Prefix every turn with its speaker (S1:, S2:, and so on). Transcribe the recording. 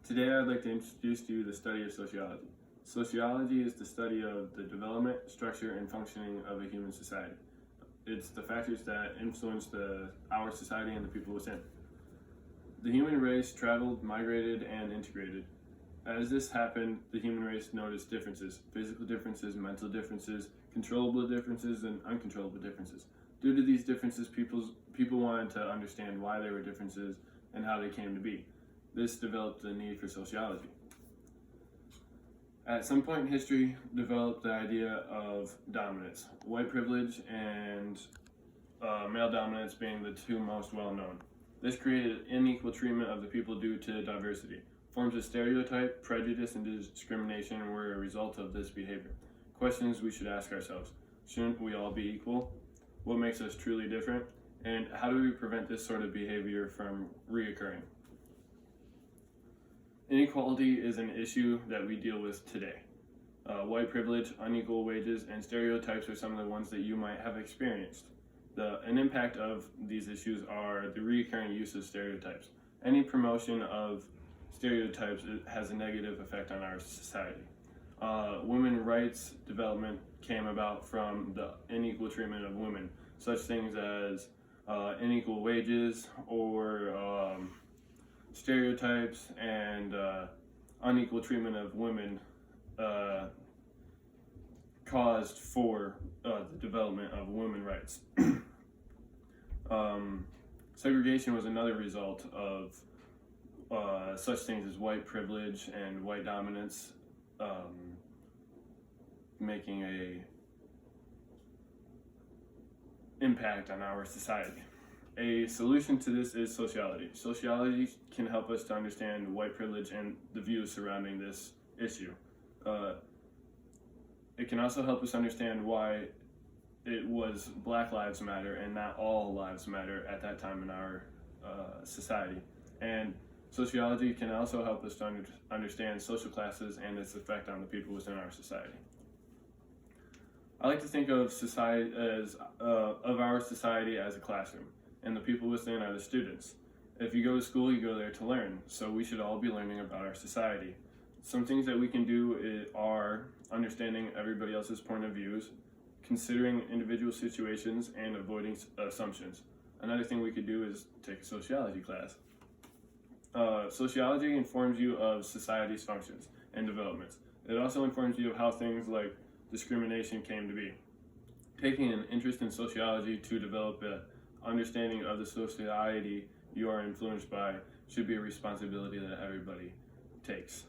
S1: Today I'd like to introduce to you the study of sociology. Sociology is the study of the development, structure, and functioning of a human society. It's the factors that influence our society and the people within. The human race traveled, migrated, and integrated. As this happened, the human race noticed differences: physical differences, mental differences, controllable differences, and uncontrollable differences. Due to these differences, people wanted to understand why there were differences and how they came to be. This developed the need for sociology. At some point in history, developed the idea of dominance, white privilege and male dominance being the two most well known. This created unequal treatment of the people due to diversity. Forms of stereotype, prejudice, and discrimination were a result of this behavior. Questions we should ask ourselves: shouldn't we all be equal? What makes us truly different? And how do we prevent this sort of behavior from reoccurring? Inequality is an issue that we deal with today. White privilege, unequal wages, and stereotypes are some of the ones that you might have experienced. An impact of these issues are the recurring use of stereotypes. Any promotion of stereotypes has a negative effect on our society. Women's rights development came about from the unequal treatment of women, such things as unequal wages or stereotypes and unequal treatment of women caused for the development of women's rights. Segregation was another result of such things as white privilege and white dominance making a impact on our society. A solution to this is sociology. Sociology can help us to understand white privilege and the views surrounding this issue. It can also help us understand why it was Black Lives Matter and not all lives matter at that time in our society. And sociology can also help us to understand social classes and its effect on the people within our society. I like to think of society as our society as a classroom, and the people within are the students. If you go to school, you go there to learn, so we should all be learning about our society. Some things that we can do are understanding everybody else's point of views, considering individual situations, and avoiding assumptions. Another thing we could do is take a sociology class. Sociology informs you of society's functions and developments. It also informs you of how things like discrimination came to be. Taking an interest in sociology to develop an understanding of the society you are influenced by should be a responsibility that everybody takes.